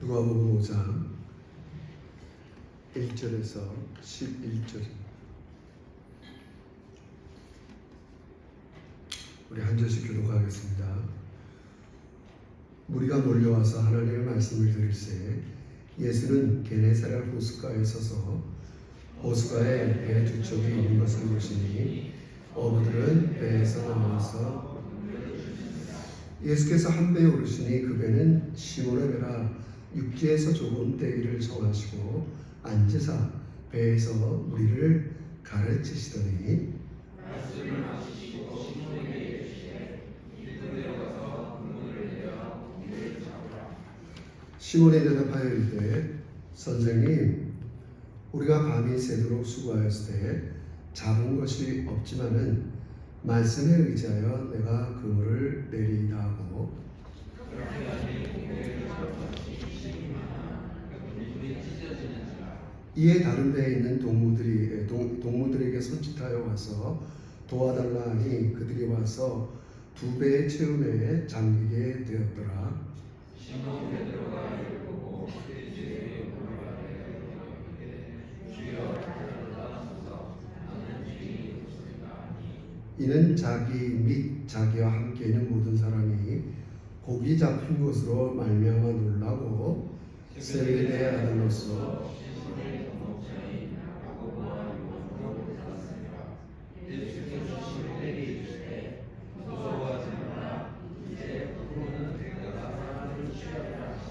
누가복음 5장 1절에서 11절입니다. 우리 한 절씩 교독하겠습니다. 무리가 몰려와서 하나님의 말씀을 들을새 예수는 게네사렛 호숫가에 서서 호숫가에 배 두 척이 있는 것을 보시니 어부들은 배에서 나와서 예수께서 한 배에 오르시니 그 배는 시몬의 배라 육지에서 조금 떼기를 정하시고 앉으사 배에서 무리를 가르치시더니 시몬이 대답하여 이르되 선생님 우리가 밤이 새도록 수고하였을 때 잡은 것이 없지만은 말씀에 의지하여 내가 그물을 내리이다 하고 이에 다른 배에 있는 동무들에게 손짓하여 와서 도와달라 하니 그들이 와서 두 배의 채우매에 잠기게 되었더라. 시몬 베드로가 이를 보고 예수의 오르가되 주여 나를 나는 주인이 없습니다. 이는 자기 및 자기와 함께 있는 모든 사람이 고기 잡힌 것으로 말미암아 놀라고 세베대의 아들로서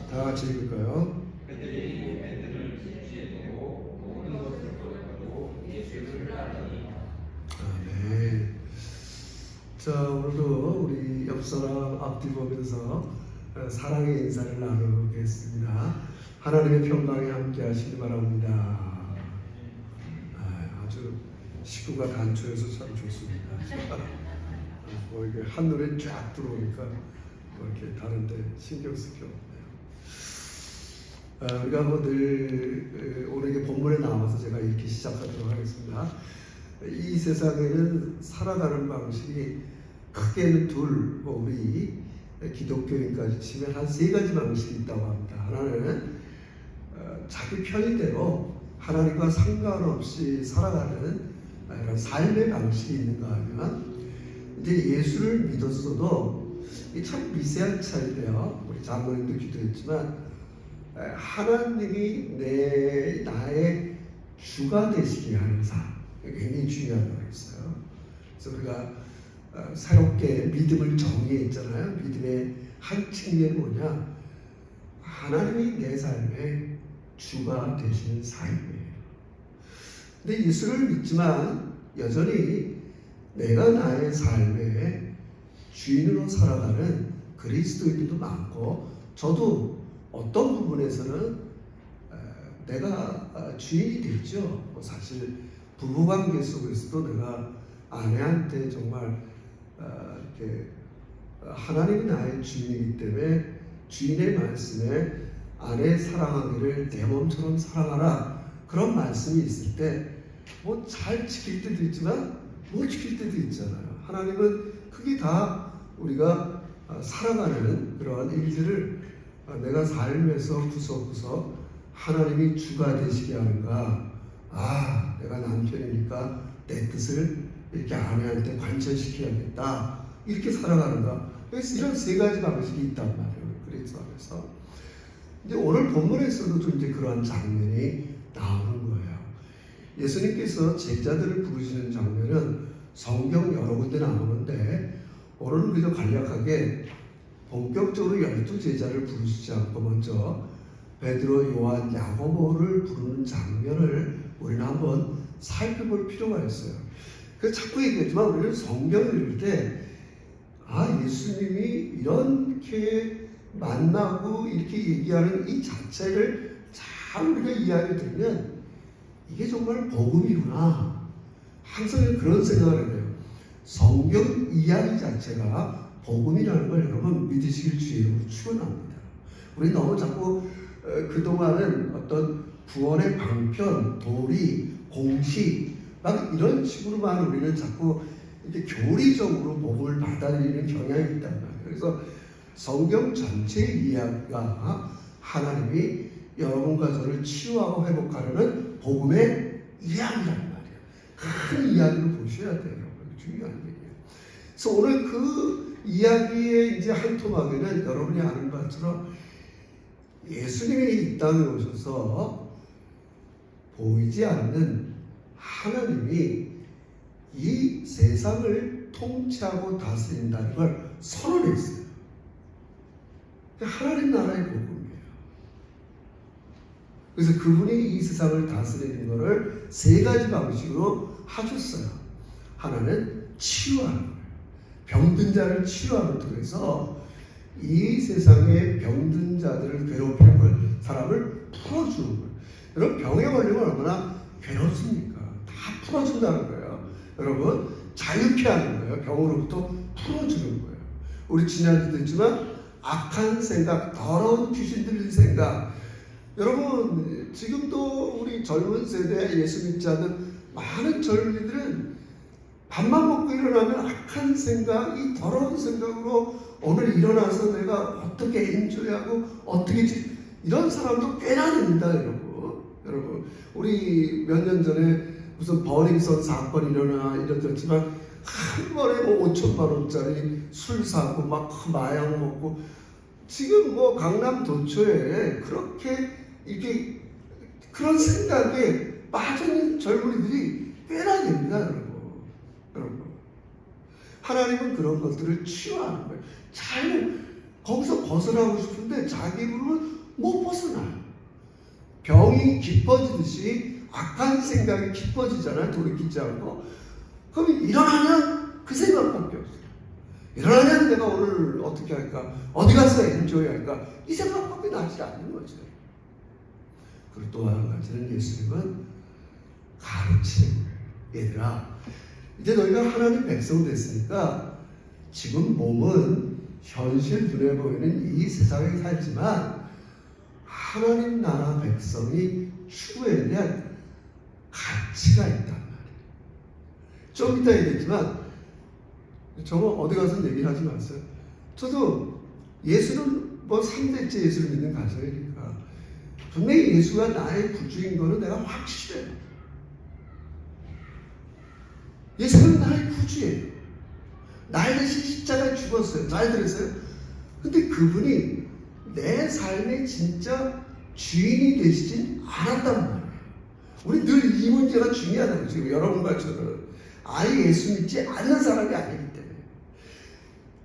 다 같이 읽을까요? 그들이 배들을 육지에 두고 모든 것을 버려두고 예수를 따르니. 아멘. 자, 오늘도 우리 옆사람 앞뒤 보면서 사랑의 인사를 나누겠습니다. 하나님의 평강에 함께 하시기 바랍니다. 아주 식구가 단초해서 참 좋습니다. 뭐 이게 한눈에 쫙 들어오니까 뭐 이렇게 다른데 신경 쓸 게 없네요. 우리가 뭐 늘 오늘 본문에 나와서 제가 이렇게 시작하도록 하겠습니다. 이 세상에는 살아가는 방식이 크게는 둘, 뭐 우리 기독교인까지 치면 한 세 가지 방식이 있다고 합니다. 하나는 자기 편의대로 하나님과 상관없이 살아가는 이런 삶의 방식이 있는가 하면 이제 예수를 믿었어도 참 미세한 차이인데요. 우리 장로님도 기도했지만 하나님이 나의 주가 되시게 하는 삶, 굉장히 중요하다고 했어요. 그래서 우리가 새롭게 믿음을 정의했잖아요. 믿음의 한 측면이 뭐냐? 하나님이 내 삶의 주가 되시는 삶이에요. 근데 예수를 믿지만 여전히 내가 나의 삶의 주인으로 살아가는 그리스도인들도 많고, 저도 어떤 부분에서는 내가 주인이 됐죠. 사실 부부관계 속에서도 내가 아내한테 정말 이렇게 하나님이 나의 주인이기 때문에 주인의 말씀에 아내 사랑하기를 내 몸처럼 사랑하라, 그런 말씀이 있을 때 뭐 잘 지킬 때도 있지만 못 지킬 때도 있잖아요. 하나님은 크게 다 우리가 살아가는 그러한 일들을 내가 삶에서 구석구석 하나님이 주가 되시게 하는가. 내가 남편이니까 내 뜻을 이렇게 아내한테 관철시켜야겠다, 이렇게 살아가는가. 그래서 이런 세 가지 방식이 있단 말이에요. 그래서 근데 오늘 본문에서도 좀 이제 그러한 장면이 나오는 거예요. 예수님께서 제자들을 부르시는 장면은 성경 여러 군데 나오는데, 오늘은 그저 간략하게 본격적으로 12제자를 부르시지 않고 먼저 베드로, 요한, 야고보를 부르는 장면을 우리는 한번 살펴볼 필요가 있어요. 그래서 자꾸 얘기했지만 우리는 성경을 읽을 때 예수님이 이렇게 만나고 이렇게 얘기하는 이 자체를 잘 우리가 이해하게 되면 이게 정말 복음이구나. 항상 그런 생각을 해요. 성경 이야기 자체가 복음이라는 걸 여러분 믿으시길 주의로 축원합니다. 우리 너무 자꾸 그동안은 어떤 구원의 방편, 도리, 공식 막 이런 식으로만 우리는 자꾸 이렇게 교리적으로 복음을 받아들이는 경향이 있단 말이에요. 그래서 성경 전체 이야기가 하나님이 여러분과 저를 치유하고 회복하려는 복음의 이야기란 말이에요. 큰 이야기로 보셔야 돼요, 여러분. 중요한 얘기예요. 그래서 오늘 그 이야기의 이제 한 토막에는 여러분이 아는 것처럼 예수님이 이 땅에 오셔서 보이지 않는 하나님이 이 세상을 통치하고 다스린다는 걸 선언했어요. 하나님 나라의 복음이에요. 그래서 그분이 이 세상을 다스리는 것을 세 가지 방식으로 하셨어요. 하나는 치유하는 거예요. 병든 자를 치유하는 통해서 이 세상의 병든 자들을 괴롭히는 걸, 사람을 풀어주는 거예요. 여러분, 병에 걸리면 얼마나 괴롭습니까? 다 풀어준다는 거예요. 여러분, 자유케 하는 거예요. 병으로부터 풀어주는 거예요. 우리 지난주도 했지만 악한 생각, 더러운 귀신 들린 생각. 여러분, 지금도 우리 젊은 세대 예수 믿지 않는 많은 젊은이들은 밥만 먹고 일어나면 악한 생각, 이 더러운 생각으로 오늘 일어나서 내가 어떻게 엔조이하고 어떻게 이런 사람도 꽤나 됩니다, 여러분. 우리 몇 년 전에 무슨 버닝썬 사건이 일어났지만 한 번에 뭐 5천만 원짜리 술 사고 막 마약 먹고 지금 뭐 강남 도처에 그렇게 이렇게 그런 생각에 빠진 젊은이들이 꽤나 됩니다, 여러분. 하나님은 그런 것들을 치유하는 거예요. 잘 거기서 벗어나고 싶은데 자기 입으로는 못 벗어나요. 병이 깊어지듯이 악한 생각이 깊어지잖아요. 돌이키지 않고. 그럼 일어나면 그 생각밖에 없어요. 일어나면 내가 오늘 어떻게 할까? 어디 가서 엔조이 할까? 이 생각밖에 나지 않는 거죠. 그리고 또 한 가지는 예수님은 가르치는 거예요. 얘들아, 이제 너희가 하나님 백성 됐으니까 지금 몸은 현실 눈에 보이는 이 세상에 살지만 하나님 나라 백성이 추구해야 대한 가치가 있단 말이에요. 좀 이따 얘기했지만 저거 어디 가서 얘기를 하지 마세요. 저도 예수는 뭐 3대째 예수를 믿는 가정이니까 분명히 예수가 나의 구주인 거는 내가 확실해요. 예수는 나의 구주예요. 나의 대신 십자가에 죽었어요. 잘 들으세요? 근데 그분이 내 삶의 진짜 주인이 되시진 않았단 말이에요. 우리 늘 이 문제가 중요하다고. 지금 여러분과 저는 아예 예수 믿지 않는 사람이 아니기 때문에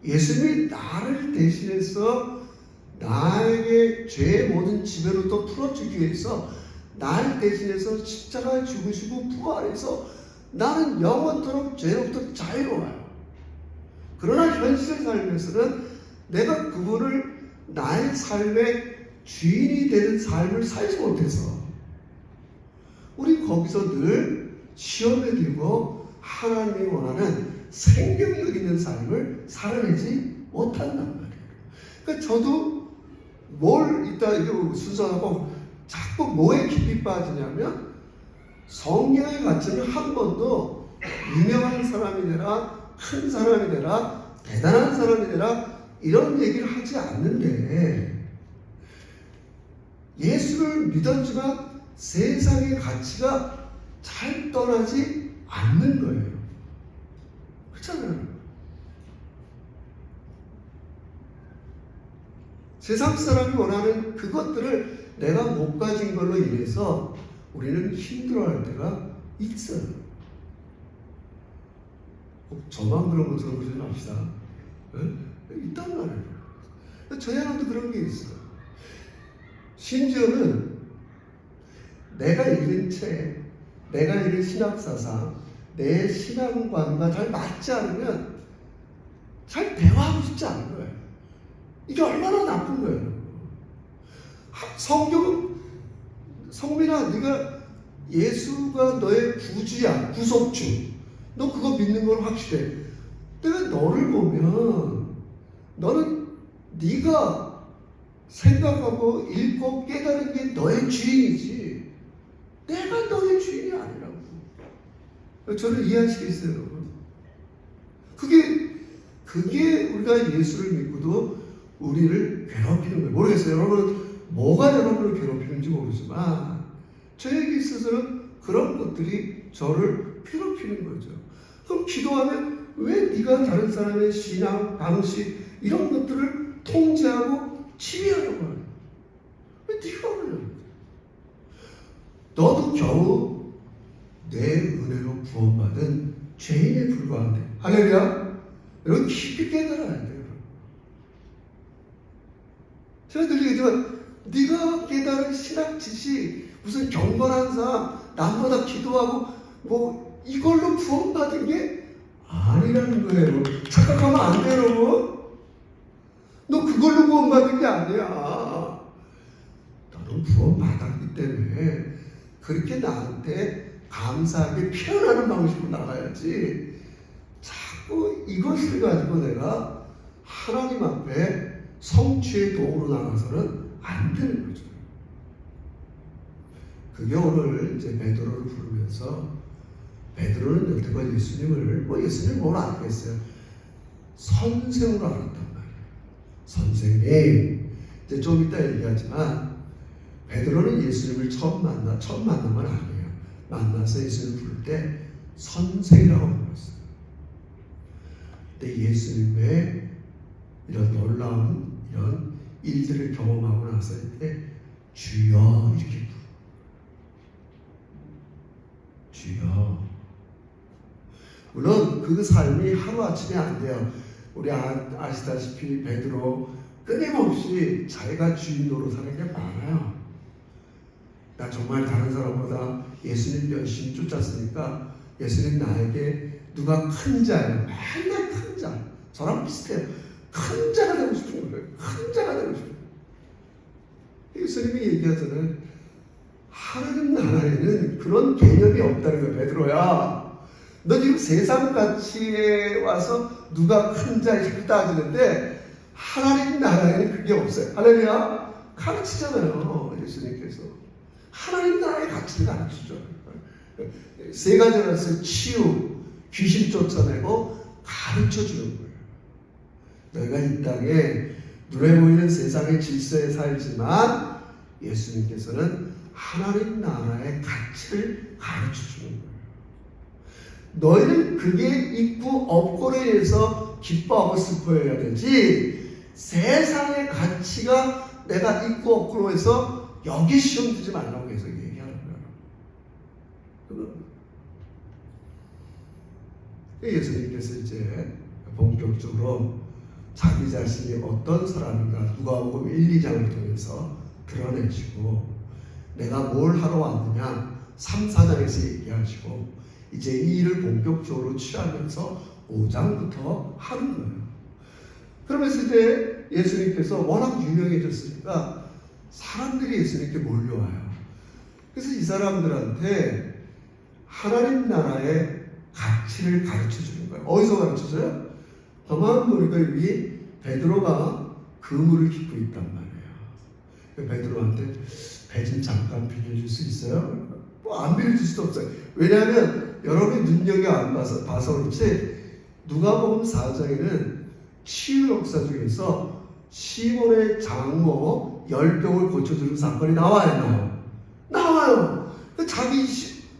예수님이 나를 대신해서 나에게 죄의 모든 지배로부터 풀어주기 위해서 나를 대신해서 십자가에 죽으시고 부활해서 나는 영원토록 죄로부터 자유로워요. 그러나 현실 삶에서는 내가 그분을 나의 삶의 주인이 되는 삶을 살지 못해서 우리 거기서 늘 시험에 들고 하나님이 원하는 생명력 있는 삶을 살아내지 못한단 말이에요. 그러니까 저도 뭘 이따 이게 순서하고 자꾸 뭐에 깊이 빠지냐면 성령의 가르침을 한 번도 유명한 사람이 되라, 큰 사람이 되라, 대단한 사람이 되라 이런 얘기를 하지 않는데 예수를 믿었지만 세상의 가치가 잘 떠나지 않는 거예요. 그렇잖아요. 세상 사람이 원하는 그것들을 내가 못 가진 걸로 인해서 우리는 힘들어할 때가 있어요. 꼭 저만 그런 거 들어보지 맙시다. 네? 있단 말이에요. 저희 하나도 그런 게 있어요. 심지어는 내가 읽은 책, 내가 읽은 신학사상, 내 신앙관과 잘 맞지 않으면 잘 대화하고 싶지 않은 거예요. 이게 얼마나 나쁜 거예요. 성경은 성민아, 네가 예수가 너의 구주야, 구속주. 너 그거 믿는 건 확실해. 내가 너를 보면 너는 네가 생각하고 읽고 깨달은 게 너의 주인이지 내가 너의 주인이 아니라고. 저를 이해하시겠어요, 여러분? 그게 우리가 예수를 믿고도 우리를 괴롭히는 거예요. 모르겠어요. 여러분 뭐가 여러분을 괴롭히는지 모르지만 저에게 있어서는 그런 것들이 저를 괴롭히는 거죠. 그럼 기도하면 왜 네가 다른 사람의 신앙, 방식 이런 것들을 통제하고 지휘하려고 하냐? 왜 네가 그러냐? 너도 겨우 내 은혜로 구원받은 죄인에 불과한데. 할렐루야. 여러분 깊이 깨달아야 돼요. 제가 늘 얘기하지만 네가 깨달은 신학 지식, 무슨 경건한 사람, 남보다 기도하고 뭐 이걸로 구원받은 게 아니라는 거예요. 착각하면 안 돼요, 여러분. 너 그걸로 구원받은 게 아니야. 너는 구원받았기 때문에 그렇게 나한테 감사하게 표현하는 방식으로 나가야지. 자꾸 이것을 가지고 내가 하나님 앞에 성취의 도구로 나가서는 안 되는 거죠. 그게 오늘 이제 베드로를 부르면서, 베드로는 여태까지 예수님을 예수님 뭘 알겠어요? 선생으로 알았단 말이에요. 선생님. 이제 좀 이따 얘기하지만 베드로는 예수님을 처음 만나면 아니에요. 만나서 예수님을 부를 때 선생이라고 불렀어요. 근데 예수님의 이런 놀라운 이런 일들을 경험하고 나서 때 주여 이렇게 부르고, 주여. 물론 그 삶이 하루아침에 안 돼요. 우리 아시다시피 베드로 끊임없이 자기가 주인 노릇하는 게 많아요. 나 정말 다른 사람보다 예수님 열심히 쫓았으니까 예수님 나에게 누가 큰 자예요. 맨날 큰 자. 저랑 비슷해요. 큰 자가 되고 싶은 거예요. 큰 자가 되고 싶은 거예요. 예수님이 얘기하잖아요. 하나님 나라에는 그런 개념이 없다는 거예요. 베드로야, 너 지금 세상 가치에 와서 누가 큰 자 이렇게 따지는데 하나님 나라에는 그게 없어요. 할렐루야. 가르치잖아요, 예수님께서. 하나님 나라의 가치를 가르치죠. 세 가지를 했어요. 치유, 귀신 쫓아내고 가르쳐주는 거예요. 너희가 이 땅에 눈에 보이는 세상의 질서에 살지만 예수님께서는 하나님 나라의 가치를 가르쳐주는 거예요. 너희는 그게 있고 없고로 인해서 기뻐하고 슬퍼해야 되지, 세상의 가치가 내가 있고 없고로 해서 여기 시험 두지 말라고 계속 얘기하는 거예요. 예수님께서 이제 본격적으로 자기 자신이 어떤 사람인가 누가복음 1, 2장을 통해서 드러내시고, 내가 뭘 하러 왔느냐 3, 4장에서 얘기하시고, 이제 이 일을 본격적으로 취하면서 5장부터 하는 거예요. 그러면서 이제 예수님께서 워낙 유명해졌으니까 사람들이 예수님께 몰려와요. 그래서 이 사람들한테 하나님 나라의 가치를 가르쳐 주는 거예요. 어디서 가르쳐 줘요? 가만 보니까 여기 베드로가 그물을 깃고 있단 말이에요. 베드로한테 배 좀 잠깐 빌려줄 수 있어요? 안 빌려줄 수도 없어요. 왜냐하면 여러분이 눈여겨 안 봐서 그렇지, 누가복음 4장에는 치유 역사 중에서 시몬의 장모 10병을 고쳐주는 사건이 나와요. 나와요. 자기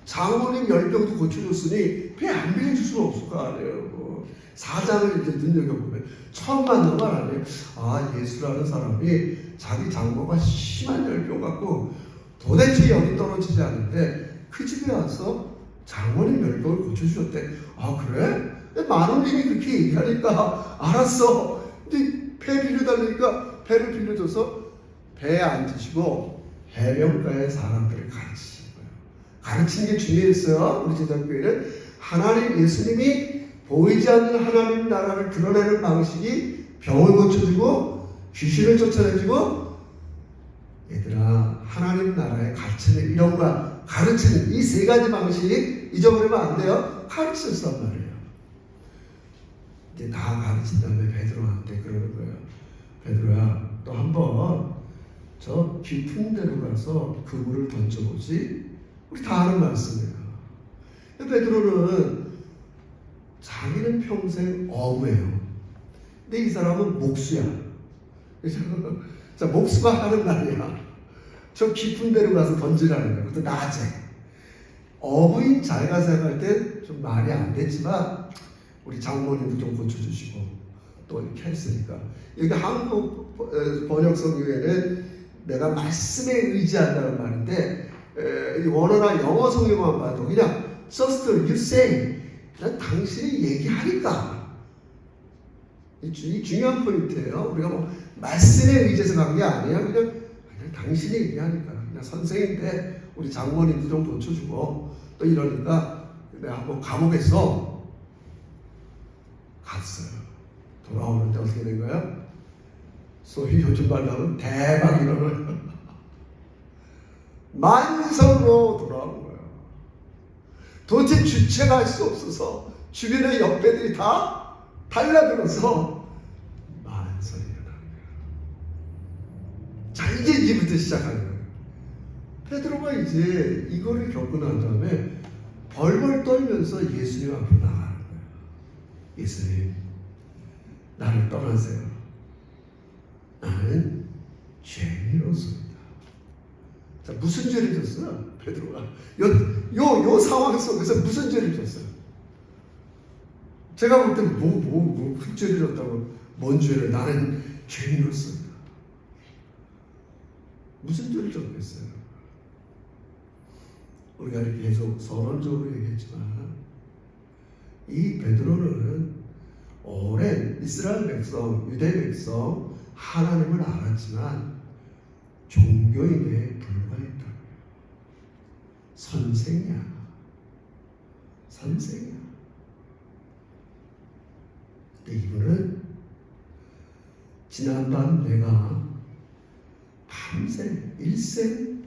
장모님 10병도 고쳐줬으니 배 안 빌려줄 수는 없을 거 아니에요. 4장을 이제 눈여겨보면 처음 만난 말 아니에요. 아, 예수라는 사람이 자기 장모가 심한 열병 갖고 도대체 열이 떨어지지 않는데 그 집에 와서 장모님 열병을 고쳐주셨대. 아, 그래? 마누님이 그렇게 얘기하니까 알았어. 근데 배 빌려달라니까 배를 빌려줘서 배에 앉으시고 해변가의 사람들을 가르치신 거예요. 가르치는 게 중요했어요. 우리 제자교회는 하나님, 예수님이 보이지 않는 하나님 나라를 드러내는 방식이 병을 고쳐주고 귀신을 쫓아내주고, 얘들아 하나님 나라의 가치는 이런 거야. 가르치는 이 세 가지 방식 잊어버리면 안 돼요. 가르쳤단 말이에요. 이제 다 가르친 다음에 베드로한테 그러는 거예요. 베드로야, 또 한번 저 깊은 데로 가서 그물을 던져보지. 우리 다 아는 말씀이에요. 베드로는 자기는 평생 어부예요. 근데 이 사람은 목수야. 그래서 자, 목수가 하는 말이야. 저 깊은 데로 가서 던지라는 거야. 그것도 낮에. 어부인 자기가 생각할 때 좀 말이 안 됐지만 우리 장모님도 좀 고쳐주시고 또 이렇게 했으니까. 여기 한국 번역성 중에는 내가 말씀에 의지한다는 말인데 원어나 영어 성경만 봐도 그냥 just you say, 난 당신이 얘기하니까. 이 중요한 포인트예요. 우리가 뭐 말씀에 의지해서 간 게 아니야. 그냥 당신이 얘기하니까. 그냥 선생인데 우리 장모님도 좀 고쳐주고 또 이러니까 내가 한번 가보겠어. 갔어요. 돌아오는데 어떻게 된 거야? 소위 요즘 말로 하면 대박 일어나요. 만성으로 돌아온 거예요. 도대체 주체가 할 수 없어서 주변의 옆배들이 다 달라들어서 만성이 일어나는 거예요. 자, 이제 이제부터 시작하는 거예요. 베드로가 이제 이거를 겪고 난 다음에 벌벌 떨면서 예수님 앞으로 나가는 거예요. 예수님, 나를 떠나세요. 나는 죄인으로서입니다. 자, 무슨 죄를 졌어요? 베드로가 요 상황 속에서 무슨 죄를 졌어요? 제가 볼 때 큰 죄를 졌다고. 뭔 죄를? 나는 죄인으로서입니다. 무슨 죄를 졌겠어요? 우리가 이렇게 계속 서론적으로 얘기했지만 이 베드로는 오랜 이스라엘 백성, 유대 백성 하나님을 알았지만 종교인에 불과했다. 선생이야. 선생이야. 근데 이분은 지난밤 내가 밤새 일생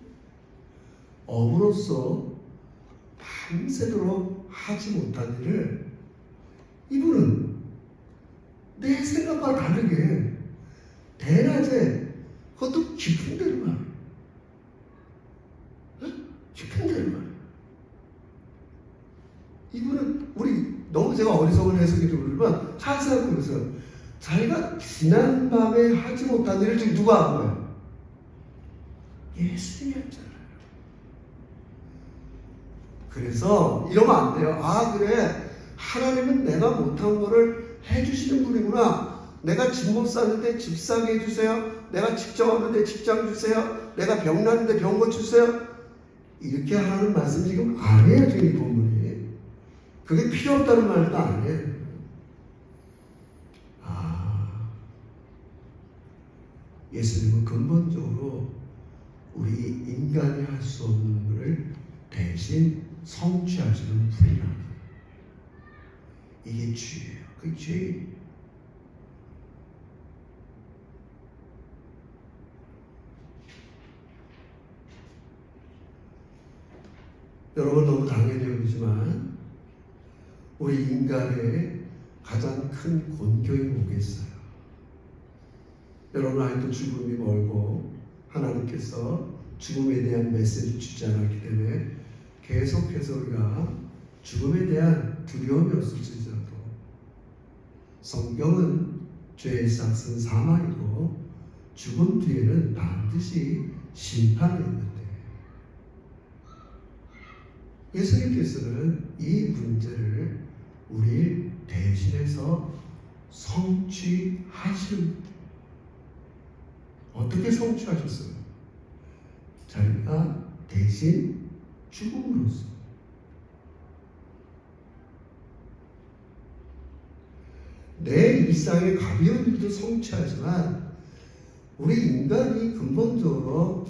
어부로서 밤새도록 하지 못한 일을 이분은 내 생각과 다르게 대낮에 그것도 깊은 데로만 깊은 데로만 이분은 우리 너무 제가 어리석은 해석인지 모르지만 잘 생각해보세요. 자기가 지난밤에 하지 못한 일을 지금 누가 한 거예요? 예수님이 했잖아요. 그래서 이러면 안 돼요. 아, 그래, 하나님은 내가 못한 거를 해주시는 분이구나. 내가 집 못 사는데 집 사게 해주세요. 내가 직장 없는데 직장 주세요. 내가 병 났는데 병 고쳐주세요. 이렇게 하는 말씀 지금 안 해요. 지금 이 본문이. 그게 필요 없다는 말도 안 해요. 아, 예수님은 근본적으로 우리 인간이 할 수 없는 것을 대신 성취하시는 분이라는 거예요. 이게 죄예요. 그게 죄예요. 여러분 너무 당연히 여기지만 우리 인간의 가장 큰 곤경이 뭐겠어요? 여러분 아직도 죽음이 멀고 하나님께서 죽음에 대한 메시지를 주지 않았기 때문에 계속해서 우리가 죽음에 대한 두려움이 없을지라도 성경은 죄의 삭은 사망이고 죽음 뒤에는 반드시 심판이 있는데 예수님께서는 이 문제를 우리 대신해서 성취하시는 어떻게 성취하셨어요? 자기가 대신 죽음으로써 내 일상의 가벼운 일도 성취하지만 우리 인간이 근본적으로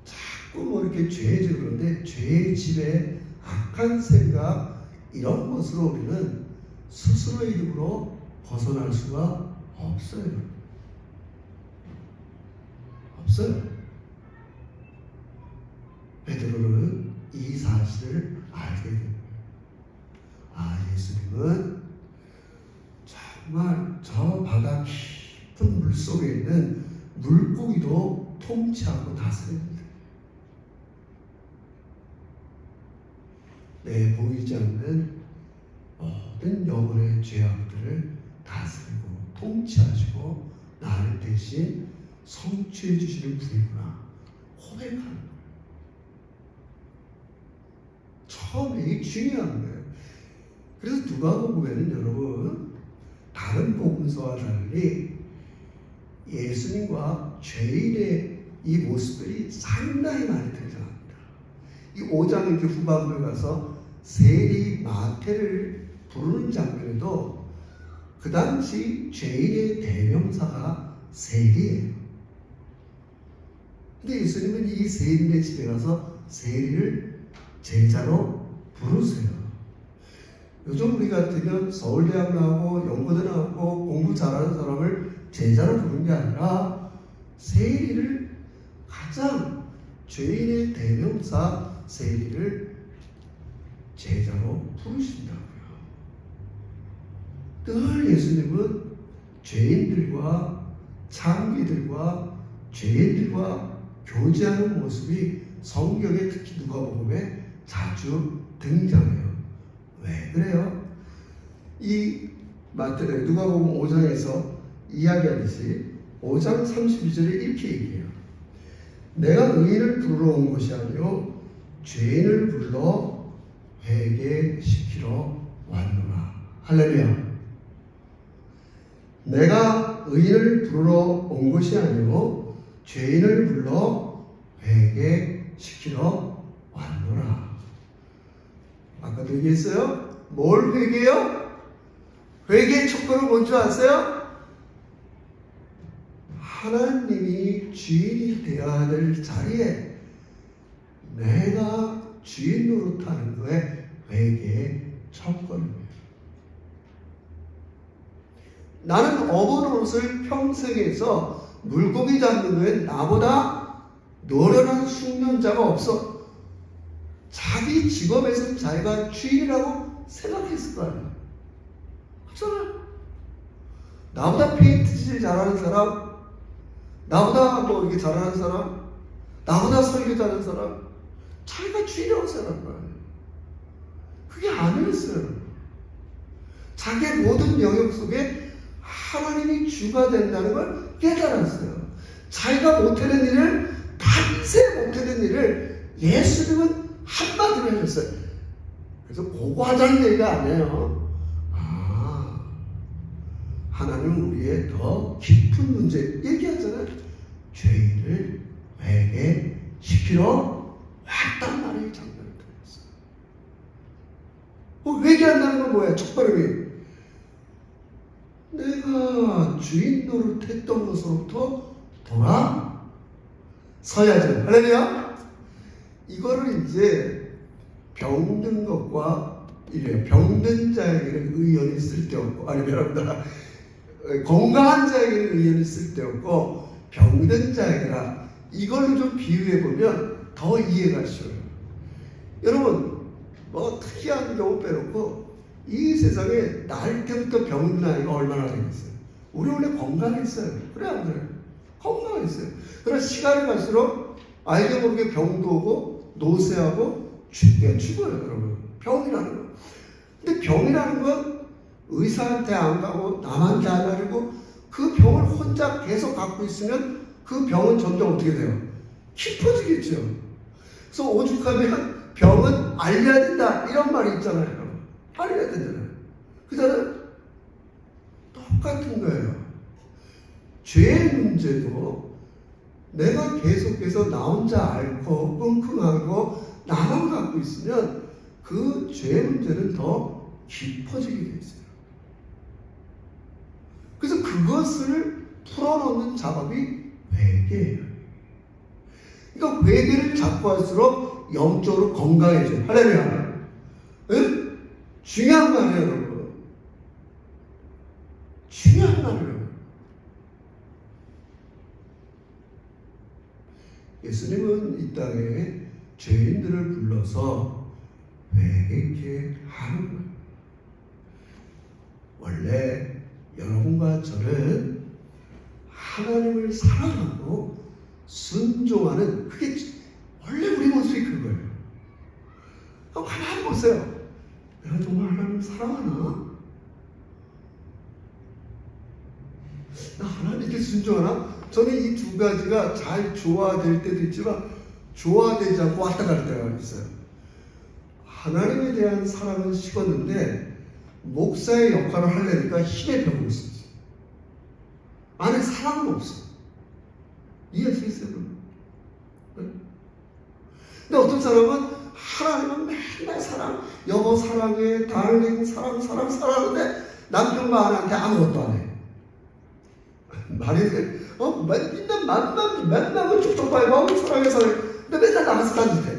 자꾸 뭐 이렇게 죄에 지르는데 죄의 집에 악한 생각 이런 것으로 우리는 스스로의 힘으로 벗어날 수가 없어요. 없어요. 베드로는 이 사실을 알게 됩니다. 아, 예수님은 정말 저 바다 깊은 물 속에 있는 물고기도 통치하고 다스립니다. 내 보이지 않는 모든 영혼의 죄악들을 다스리고 통치하시고 나를 대신 성취해 주시는 분이구나 고백하는 거예요. 처음에 이게 중요한 거예요. 그래서 누가복음에는 여러분 다른 복음서와 달리 예수님과 죄인의 이 모습들이 상당히 많이 등장합니다. 이 5장 이제 후반부에 가서 세리 마태를 부르는 장면에도 그 당시 죄인의 대명사가 세리예요. 근데 예수님은 이 세리네 집에 가서 세리를 제자로 부르세요. 요즘 우리 같으면 서울대학 나오고 연고대 나오고 공부 잘하는 사람을 제자로 부르는 게 아니라 세리를 가장 죄인의 대명사 세리를 제자로 부르신다고요. 늘 예수님은 죄인들과 창기들과 죄인들과 교제하는 모습이 성경에 특히 누가복음에 자주 등장해요. 왜 그래요? 이 누가복음 5장에서 이야기하듯이 5장 32절에 이렇게 얘기해요. 내가 의인을 부르러 온 것이 아니요 죄인을 불러 회개시키러 왔노라. 할렐루야. 내가 의인을 부르러 온 것이 아니요 죄인을 불러 회개시키러 왔노라. 아까도 얘기했어요. 뭘 회개요? 회개의 첫걸음 뭔지 아세요? 하나님이 주인이 되어야 될 자리에 내가 주인 노릇하는 거에 회개의 첫걸음이에요. 나는 업은 옷을 평생에서 물고기 잡는 거에 나보다 노련한 숙련자가 없어. 자기 직업에서 자기가 주인이라고 생각했을 거 아니야. 그렇잖아요. 나보다 페인트 잘하는 사람, 나보다 뭐 이렇게 잘하는 사람, 나보다 설교 잘하는 사람, 자기가 주인이라고 생각할 거 아니에요. 그게 아니었어요. 자기의 모든 영역 속에 하나님이 주가 된다는 걸 깨달았어요. 자기가 못하는 일을, 밤새 못하는 일을 예수님은 한마디로 해줬어요. 그래서 그거 하자는 얘기가 아니에요. 하나님은 우리의 더 깊은 문제 얘기하잖아요. 죄인을 회개시키러 왔단 말이에요. 장면을 통해서. 회개한다는 건 뭐야? 첫걸음이 내가 주인 노릇했던 것으로부터 돌아서야죠. 할렐루야. 이거를 이제 병든 것과 이래요. 병든 자에게는 의연이 쓸데없고, 아니면 건강한 자에게는 의연이 쓸데없고 병든 자에게라, 이걸로 좀 비유해보면 더 이해가 쉬워요. 여러분, 뭐 특이한 경우 빼놓고 이 세상에 날 때부터 병든 아이가 얼마나 되겠어요? 우리 원래 건강했어요. 그래 안 그래요? 건강했어요. 그러나 시간이 갈수록 아이가 모르게 병도 오고 노쇠하고 죽어요. 여러분, 병이라는 거. 근데 병이라는 건 의사한테 안 가고 남한테 안 가지고 그 병을 혼자 계속 갖고 있으면 그 병은 점점 어떻게 돼요? 깊어지겠죠. 그래서 오죽하면 병은 알려야 된다 이런 말이 있잖아요. 알려야 되잖아요. 그잖아요. 똑같은 거예요. 죄의 문제도 내가 계속해서 나 혼자 앓고 끙끙하고 나만 갖고 있으면 그 죄의 문제는 더 깊어지게 돼 있어요. 그래서 그것을 풀어놓는 작업이 회개예요. 그러니까 회개를 자꾸 할수록 영적으로 건강해져요. 할렐루야. 응? 중요한 말이에요, 여러분. 중요한 말이에요. 예수님은 이 땅에 죄인들을 불러서 회개케 하는 거예요. 원래 여러분과 저는 하나님을 사랑하고 순종하는, 그게 원래 우리 모습이 그거예요. 그럼 가만히 보세요. 내가 정말 하나님을 사랑하나? 나 하나님께 순종하나? 저는 이 두 가지가 잘 조화될 때도 있지만 조화되지 않고 왔다 갈 때가 있어요. 하나님에 대한 사랑은 식었는데 목사의 역할을 하려니까 힘에 벽을 있어요. 안에 사랑은 없어. 이해하시겠어요? 근데 어떤 사람은 하나님은 맨날 사랑, 여보 사랑해, 달링 사랑하는데 남편 마누라한테 아무것도 안 해. 말이 돼. 맨날 만나면 쪽쪽 빨고 사랑해. 근데 맨날 나가서 딴짓해.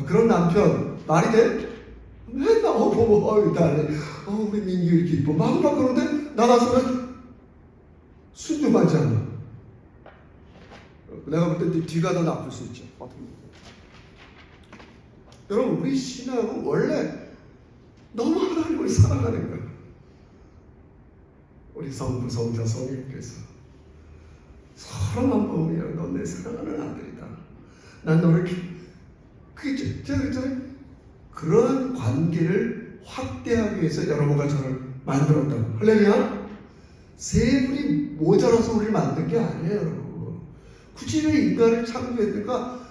그런 남편 말이 돼? 맨날 달링, 우리 민규 이렇게 이뻐. 막 그러는데 나가서는 순종하지 않아. 내가 볼 때 네 뒤가 더 나쁠 수 있죠. 여러분, 우리 신앙은 원래 너무 하나님을 사랑하는 거예요. 우리 성부, 성자, 성령께서 서로만 보면 너 내 사랑하는 아들이다. 난 너를 그런 관계를 확대하기 위해서 여러분과 저를 만들었다고. 할렐루야. 세 분이 모자라서 우리를 만든 게 아니에요, 여러분. 굳이 왜 인간을 창조했는가?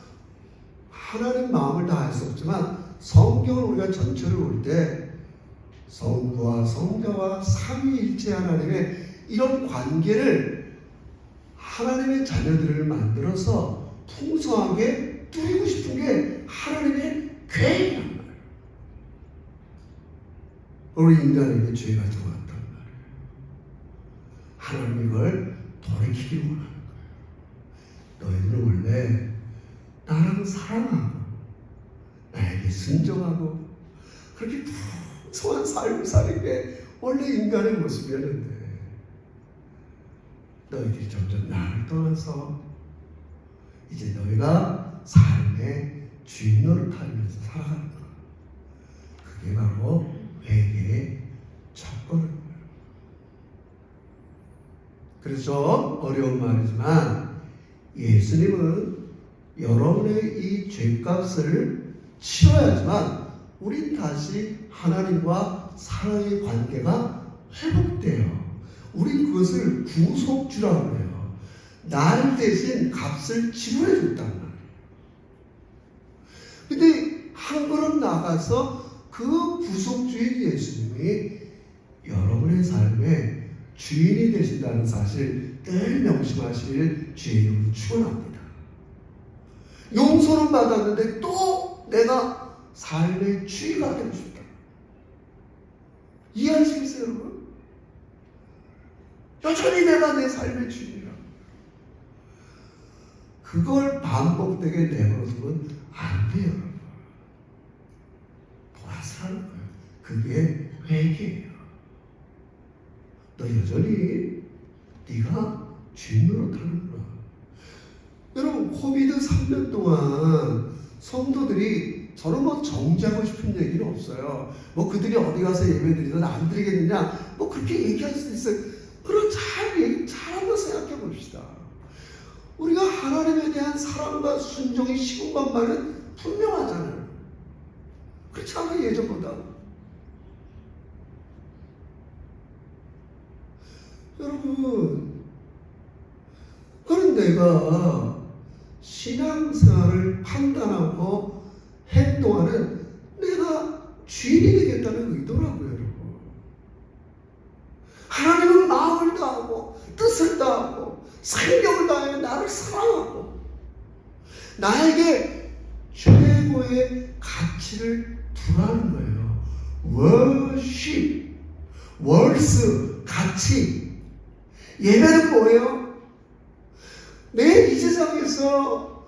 하나님 마음을 다할 수 없지만 성경을 우리가 전체를 볼 때 성부와 성자와 삼위일체 하나님의 이런 관계를 하나님의 자녀들을 만들어서 풍성하게 누리고 싶은 게 하나님의 계획이란 말이에요. 우리 인간에게 죄가 들어왔단 말이에요. 하나님 이걸 돌이키기 원하는 거예요. 너희들은 원래 나랑 사랑하고 나에게 순종하고 그렇게 풍성한 삶을 사는 게 원래 인간의 모습이었는데 너희들이 점점 나를 떠나서 이제 너희가 삶의 주인 노릇하면서 살아가는 거야. 그게 바로 회개의 첫걸음이에요. 그래서 어려운 말이지만 예수님은 여러분의 이 죄값을 치러야지만 우린 다시 하나님과 사랑의 관계가 회복돼요. 우린 그것을 구속주라고 해요. 날 대신 값을 지불해 줬단 말이에요. 근데 한 걸음 나가서 그 구속주인 예수님이 여러분의 삶의 주인이 되신다는 사실 늘 명심하실 주의 이름으로 축원합니다. 용서는 받았는데 또 내가 삶의 주인이 되고 싶다. 이해하시겠어요, 여러분? 여전히 내가 내 삶의 주인이라. 그걸 반복되게 내버려두면 안 돼요, 여러분. 돌아서 하는 거예요. 그게 회개예요. 너 여전히 네가 주인으로 타는구나. 여러분, 코비드 3년 동안 성도들이 저는 정지하고 싶은 얘기는 없어요. 그들이 어디 가서 예배 드리든 안 드리겠느냐, 그렇게 얘기할 수도 있어요. 그럼 잘 한번 생각해 봅시다. 우리가 하나님에 대한 사랑과 순종이 식은 것만은 분명하잖아요. 그렇지 않아요, 예전보다? 여러분, 그런 내가 신앙생활을 판단하고 행동하는 내가 주인이 되겠다는 의도라고요, 여러분. 하나님은 마음을 다하고 뜻을 다하고 생명을 다하여 나를 사랑하고 나에게 최고의 가치를 두라는 거예요. worship, worth, 가치. 예배는 뭐예요? 내 이 세상에서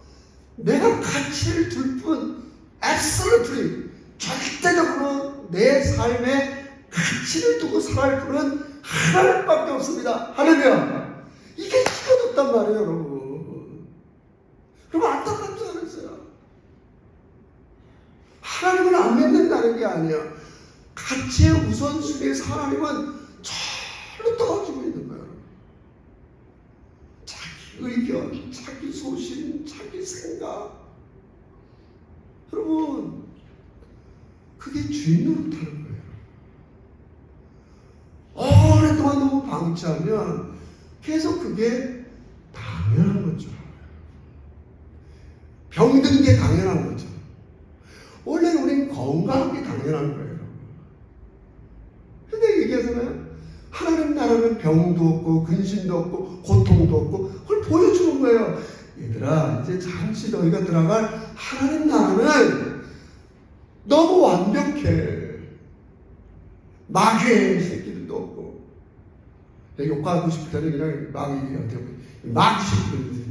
내가 가치를 둘 뿐, absolutely, 절대적으로 내 삶에 가치를 두고 살아갈 분은 하나님밖에 없습니다. 할렐루야. 이게 찍어뒀단 말이에요, 여러분. 그럼 안타깝지 않으세요? 하나님을 안 믿는다는 게 아니에요. 가치의 우선순위에서 하나님은 절로 떨어지고 있는 거예요. 자기 의견, 자기 소신, 자기 생각. 여러분, 그게 주인 노릇하는 거예요. 오랫동안 너무 방치하면 계속 그게 당연한 거죠. 병든 게 당연한 거죠. 원래 우린 건강한 게 당연한 거예요. 근데 얘기하잖아요. 하나님 나라는 병도 없고 근심도 없고 고통도 없고 그걸 보여주는 거예요. 얘들아, 이제 잠시 너희가 들어갈 하나님 나라는 너무 완벽해. 마귀의 새끼들도 없고. 욕하고 싶을 때는 그냥 마귀한테 마귀 새끼들.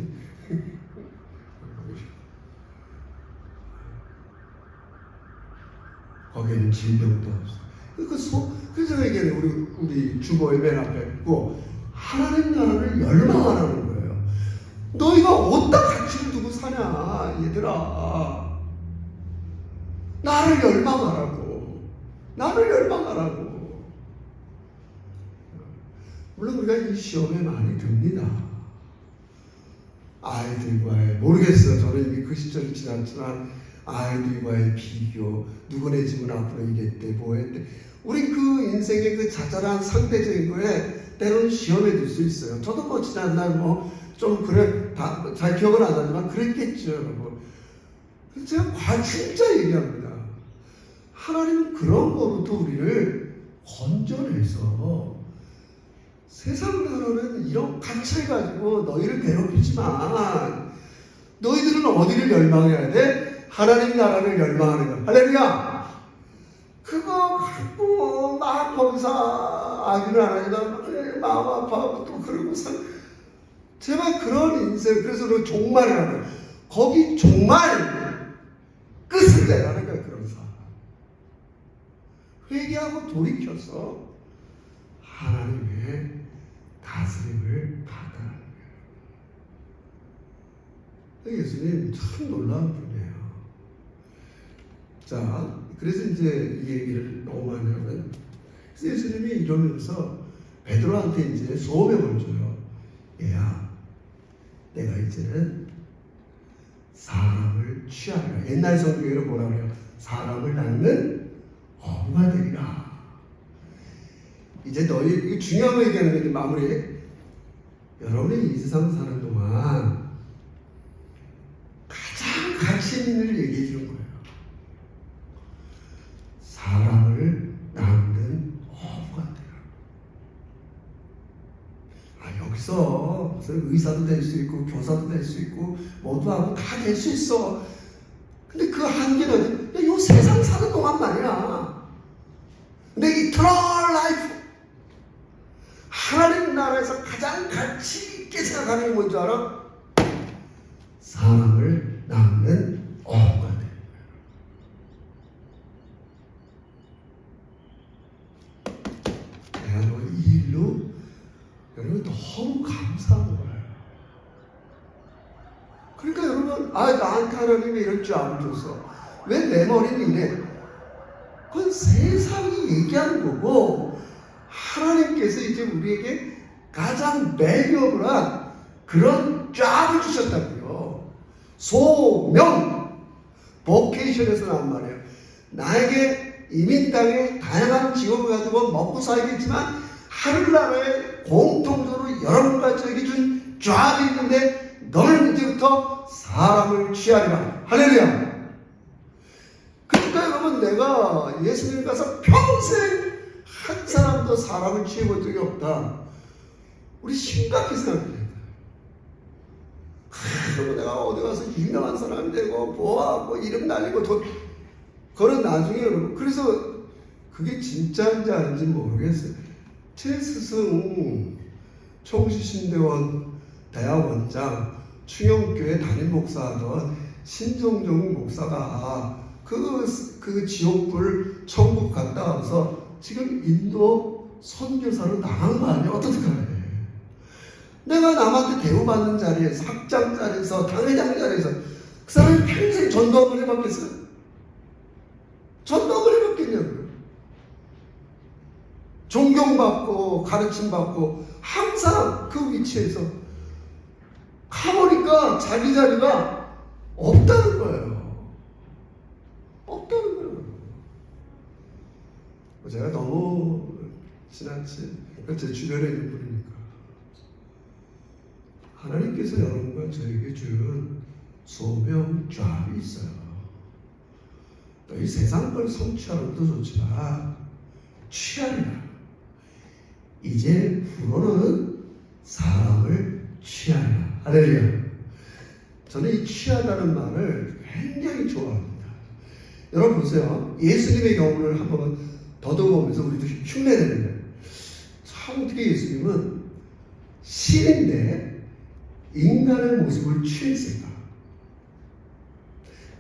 거기에는 질병도 없어. 그래서 얘기하는 우리 주보의 맨 앞에 있고 하나님 나라를 열망하라는 거예요. 너희가 어디다 가치를 두고 사냐, 얘들아. 나를 열망하라고. 나를 열망하라고. 물론 우리가 이 시험에 많이 듭니다. 아이들과의, 모르겠어요. 저는 이미 그 시절이 지났지만 아이들과의 비교, 누구네 집은 앞으로 이랬대, 뭐 했대. 우리 그 인생의 그 자잘한 상대적인 거에 때로는 시험에 들 수 있어요. 저도 뭐 지난날 좀 그래, 잘 기억은 안 나지만 그랬겠죠, 여러분. 그래서 제가 진짜 얘기합니다. 하나님은 그런 거로도 우리를 건져내서 세상 나라는 이런 가치해가지고 너희를 괴롭히지만 너희들은 어디를 열망해야 돼? 하나님 나라를 열망하는 거야. 할렐루야! 그거 갖고 막 거기서 악인을 안 하니까 마음 아파하고 또 그러고 제발 그런 인생, 그래서 그 종말이라는 거야. 거기 종말 끝을 내라는 거야. 그런 사람 회개하고 돌이켜서 하나님의 다스림을 받아라. 예수님 참 놀라운 분이에요. 자, 그래서 이제 이 얘기를 너무 많이 하면, 그래서 예수님이 이러면서 베드로한테 이제 소명을 줘요. 얘야, 내가 이제는 사람을 취하리라. 옛날 성경에는 뭐라 그래요? 사람을 낳는 어부가 되리라. 이제 너희, 이거 중요한 거 얘기하는 건데 마무리해. 여러분이 이 세상 사는 동안 가장 가치 있는 일을 얘기해 주는 거예요. 사람을 낳는 어부가 되라. 여기서 무슨 의사도 될 수 있고 교사도 될 수 있고 모두 하고 다 될 수 있어. 근데 그 한계는 이 세상 사는 동안 말이야. 내 이터널 라이프, 하나님 나라에서 가장 가치 있게 생각하는 게 뭔지 알아? 사람을 낳는 어부가 되는 거예요. 내가 이 일로 여러분 너무 감사한 거예요. 그러니까 여러분, 나한테 하나님이 이럴 줄 알아줘서 왜 내 머리는 이래? 그건 세상이 얘기하는 거고, 하나님께서 이제 우리에게 가장 매력한 그런 쫙을 주셨다고요. 소명, 보케이션에서 나온 말이에요. 나에게 이민 땅에 다양한 직업을 가지고 먹고 살겠지만 하늘나라에 공통적으로 여러분까지 준 쫙이 있는데 너는 이제부터 사람을 취하리라. 할렐루야. 그러니까 여러분, 내가 예수님 가서 평생 한 사람도 사람을 취해본 적이 없다. 우리 심각히 생각해요. 그리고 내가 어디 가서 유명한 사람이 되고 뭐하고 이름 날리고 그건 나중에 여러분. 그래서 그게 진짜인지 아닌지 모르겠어요. 제 스승 청주신대원 대학 원장 충영교회 담임 목사하던 신정종 목사가 그 지옥불 천국 갔다 와서 지금 인도 선교사로 나간 거 아니야? 어떡하래? 내가 남한테 대우받는 자리에서, 학장 자리에서, 당회장 자리에서 그 사람이 평생 전도함을 해봤겠어요? 전도함을 해봤겠냐고요? 존경받고 가르침받고 항상 그 위치에서 가보니까 자기 자리가 없다는 거예요. 없다는 거예요. 제가 너무 지나친, 제 주변에 있는 분이니까. 하나님께서 여러분과 저에게 준 소명 쫙이 있어요. 너희 세상 걸 성취하는 것도 좋지만 취하리라. 이제 후로는 사람을 취하리라. 할렐루야. 저는 이 취하다는 말을 굉장히 좋아합니다. 여러분 보세요. 예수님의 경우를 한번 더듬어보면서 우리도 흉내내는 거예요. 참 어떻게 예수님은 신인데 인간의 모습을 취했을까?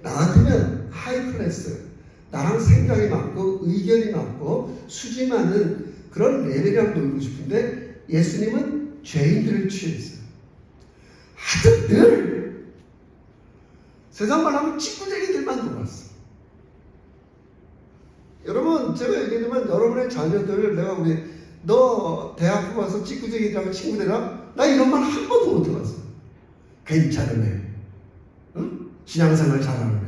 나 같으면 하이 클래스, 나랑 생각이 맞고 의견이 맞고 수지 많은 그런 레벨이랑 놀고 싶은데 예수님은 죄인들을 취했어요. 하여튼 늘 세상만 하면 친구쟁이들만 놀았어. 여러분 제가 얘기하지만 여러분의 자녀들 내가 너 대학교 가서 친구쟁이들하고 친구들이랑 나 이런 말 한 번도 못 해봤어. 괜찮으네. 응? 신앙생활 잘하네.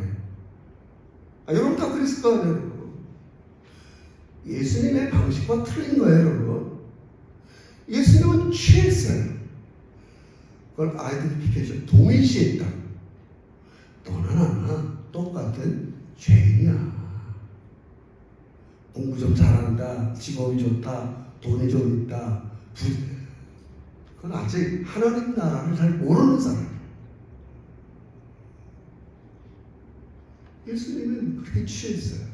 여러분 다 그랬을 거 아니에요. 여러분. 예수님의 방식과 틀린 거예요. 여러분. 예수님은 취했어요. 그걸 아이덴티피케이션 동일시했다. 너나 나나 똑같은 죄인이야. 공부 좀 잘한다, 직업이 좋다, 돈이 좀 있다. 그건 아직 하나님 나라를 잘 모르는 사람이에요. 예수님은 그렇게 취했어요.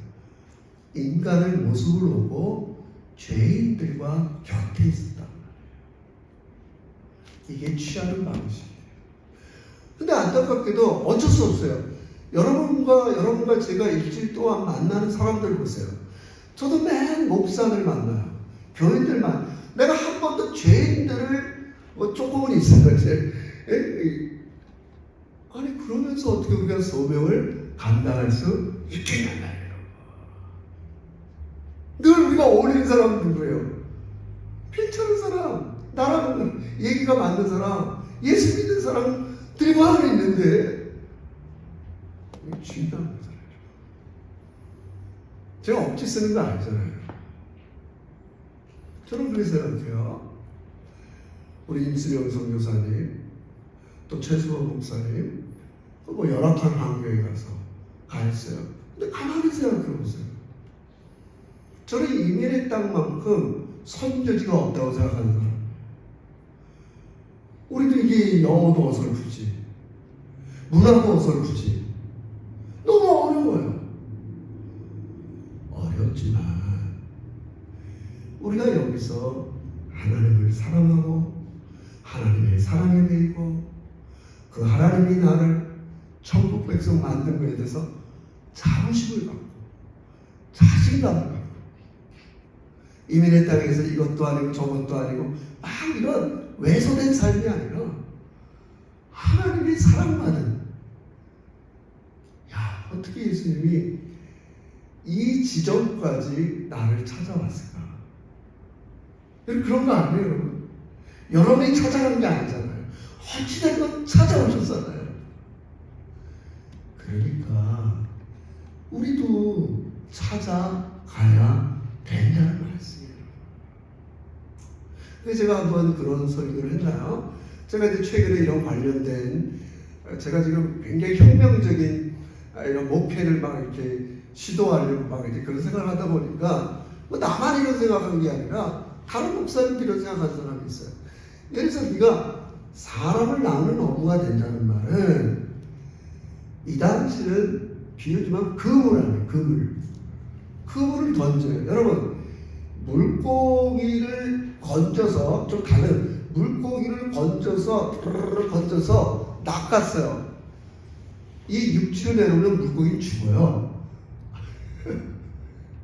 인간의 모습을 보고 죄인들과 곁에 있었단 말이에요. 이게 취하는 방식이에요. 근데 안타깝게도 어쩔 수 없어요. 여러분과 제가 일주일 동안 만나는 사람들 보세요. 저도 맨 목사들 만나요. 교인들 만나요. 내가 한 번도 죄인들을 조금은 있을 거지. 아니 그러면서 어떻게 우리가 소명을 감당할 수 있겠냐고요. 늘 우리가 어울리는 사람은 누구예요? 괜찮은 사람, 나랑 얘기가 맞는 사람, 예수 믿는 사람들이 많이 있는데 중요한 거잖아요. 제가 억지 쓰는 거 아니잖아요. 저는 그렇게 생각해요. 우리 임수영 선교사님, 또 최수원 목사님, 뭐 열악한 환경에 가했어요. 근데 가만히 생각해 보세요. 저는 이민의 땅만큼 선교지가 없다고 생각하는 사람. 우리도 이게 영어도 어설프지, 문화도 어설프지, 너무 어려워요. 어렵지만 우리가 여기서 하나님을 사랑하고 하나님의 사랑에 매이고 그 하나님이 나를 천국 백성 만든 것에 대해서 자부심을 갖고 자신감을 갖고 이민의 땅에서 이것도 아니고 저것도 아니고 막 이런 왜소된 삶이 아니라 하나님의 사랑받은, 야 어떻게 예수님이 이 지점까지 나를 찾아왔을까? 그런 거 아니에요, 여러분. 여러분이 찾아간 게 아니잖아요. 어찌됐건 찾아오셨잖아요. 그러니까 우리도 찾아가야 된다는 말씀이에요. 그래서 제가 한번 그런 설교를 했나요? 제가 이제 최근에 이런 관련된, 제가 지금 굉장히 혁명적인 이런 목회를 막 이렇게 시도하려고 막 이제 그런 생각을 하다 보니까 뭐 나만 이런 생각한 게 아니라 다른 목사님들이 이런 생각하는 사람이 있어요. 예를 들어서 네가 사람을 낳는 어부가 된다는 말은 이 당시는 비유지만 그물 아니에요. 그물을 던져요. 여러분 물고기를 건져서 좀 다른 물고기를 건져서 낚았어요. 이 육지로 내려오면 물고기는 죽어요.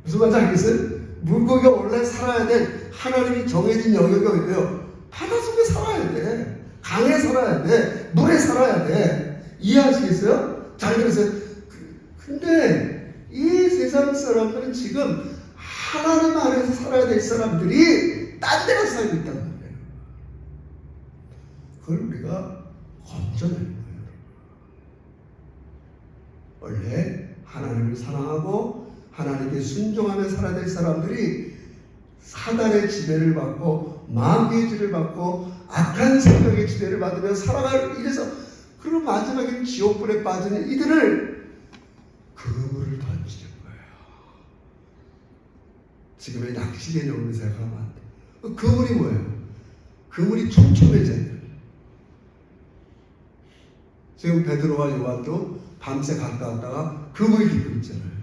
무슨 말인지 알겠어요? 물고기가 원래 살아야 돼. 하나님이 정해진 영역이 어디예요? 바닷속에 살아야 돼. 강에 살아야 돼. 물에 살아야 돼. 이해하시겠어요? 잘 들으세요. 근데 이 세상 사람들은 지금 하나님 안에서 살아야 될 사람들이 딴 데가 살고 있단 말이에요. 그걸 우리가 건져내는 거예요. 원래 하나님을 사랑하고 하나님께 순종하며 살아야 될 사람들이 사단의 지배를 받고 마귀의 지를 받고 악한 생각의 지배를 받으며 살아가는 이래서 그리고 마지막에 지옥불에 빠지는 이들을 그물을 던지는 거예요. 지금의 낚시 개념으로 생각하면 안 돼. 그물이 뭐예요? 그물이 촘촘해져야 돼요. 지금 베드로와 요한도 밤새 갔다 왔다가 그물이 깊고 있잖아요.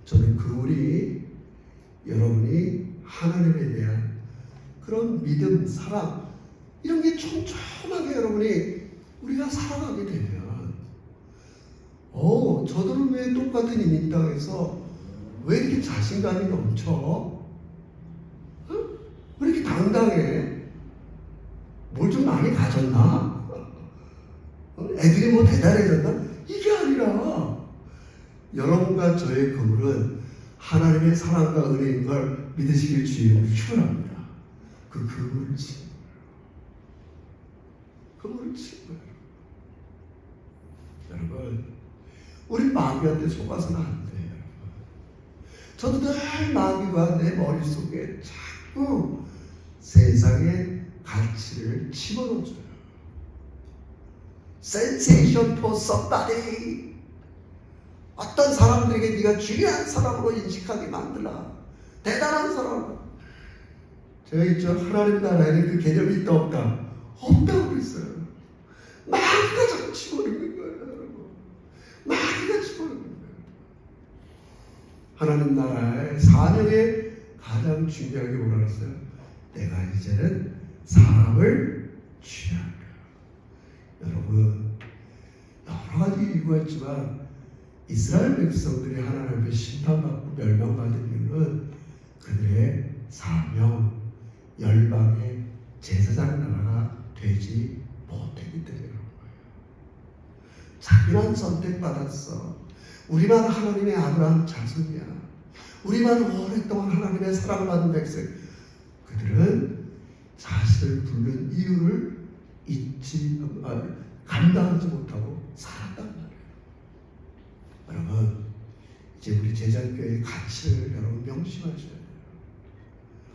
저는 그물이 여러분이 하나님에 대한 그런 믿음, 사랑 이런 게 촘촘하게 여러분이 우리가 살아가게 되면 저들은 왜 똑같은 이민 땅에서 왜 이렇게 자신감이 넘쳐? 왜 이렇게 당당해? 뭘 좀 많이 가졌나? 애들이 뭐 대단해졌나? 이게 아니라 여러분과 저의 그물은 하나님의 사랑과 은혜인 걸 믿으시길 주님으로 축원합니다. 그 그물을 치는 거예요. 그물을 치는 거예요. 여러분, 우리 마귀한테 속아서는 안 돼요. 저도 늘 마귀가 내 머릿속에 자꾸 세상의 가치를 집어넣어줘요. Sensation for somebody. 어떤 사람들에게 네가 중요한 사람으로 인식하게 만들라. 대단한 사람. 제가 있죠. 하나님 나라에는 그 개념이 있다 없다? 없다고 그랬어요. 마귀가 자꾸 집어넣는 거예요. 여러분. 마귀가 집어넣는 거예요. 하나님 나라의 사명에 가장 중요한 게 뭐라 그랬어요? 내가 이제는 사람을 취한다. 여러분, 여러 가지 이유가 있지만 이스라엘 백성들이 하나님 앞에 심판받고 멸망받은 이유는 그들의 사명, 열방의 제사장 나라가 되지 못했기 때문에 그런 거예요. 자기만 선택받았어. 우리만 하나님의 아브라함 자손이야. 우리만 오랫동안 하나님의 사랑받은 백성. 그들은 자신을 부른 이유를 감당하지 못하고 살았단 말이에요. 여러분, 이제 우리 제자교회의 가치를 여러분 명심하셔야 돼요.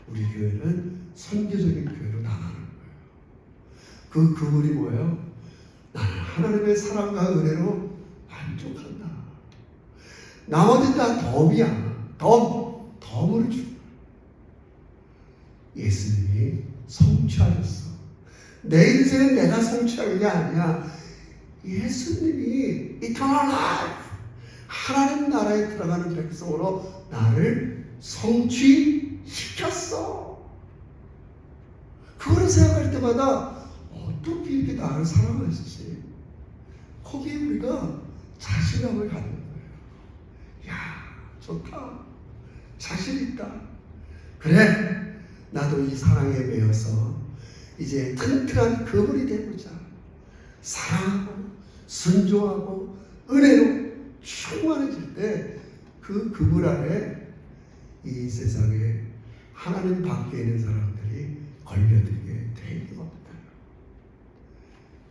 우리 교회는 선교적인 교회로 나가는 거예요. 그 그물이 뭐예요? 나는 하나님의 사랑과 은혜로 만족한다. 나머지는 다 덤이야. 덤을 주는 거예요. 예수님이 성취하셨어. 내 인생은 내가 성취할 게 아니야. 예수님이 eternal life, 하나님 나라에 들어가는 백성으로 나를 성취시켰어. 그거를 생각할 때마다 어떻게 이렇게 나를 사랑하시지? 거기에 우리가 자신감을 갖는 거예요. 야, 좋다. 자신 있다. 그래, 나도 이 사랑에 매여서 이제 튼튼한 그물이 되고자 사랑하고 순종하고 은혜로 충만해질 때 그 그물 안에 이 세상에 하나님 밖에 있는 사람들이 걸려들게 될 리가 없다.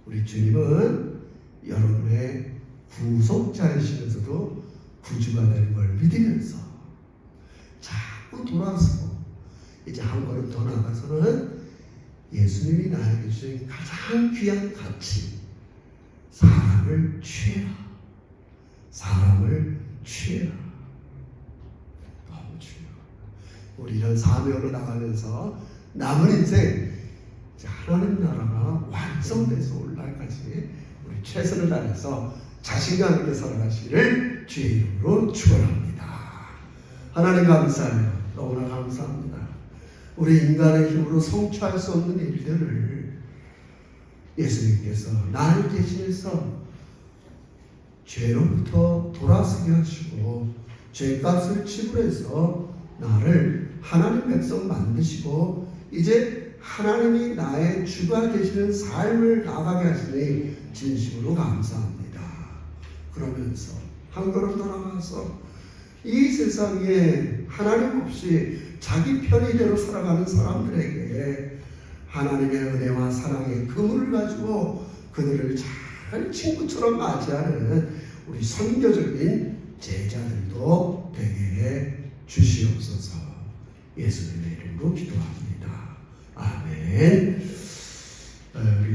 우리 주님은 여러분의 구속자이시면서도 구주가 되는 걸 믿으면서 자꾸 돌아서고 이제 한 걸음 더 나가서는 예수님이 나에게 주신 가장 귀한 가치, 사람을 취해라. 사람을 취해라. 너무 중요해요. 우리 이런 사명으로 나가면서 남은 인생 하나님 나라가 완성돼서 올 날까지 우리 최선을 다해서 자신감 있게 살아가시기를 주의 이름으로 축원합니다. 하나님 감사해요. 너무나 감사합니다. 우리 인간의 힘으로 성취할 수 없는 일들을 예수님께서 나를 대신해서 죄로부터 돌아서게 하시고 죄값을 지불해서 나를 하나님 백성 만드시고 이제 하나님이 나의 주가 되시는 삶을 나가게 하시니 진심으로 감사합니다. 그러면서 한 걸음 더 나가서 이 세상에 하나님 없이 자기 편의대로 살아가는 사람들에게 하나님의 은혜와 사랑의 그물을 가지고 그들을 잘 친구처럼 맞이하는 우리 선교적인 제자들도 되게 해 주시옵소서. 예수님의 이름으로 기도합니다. 아멘. 우리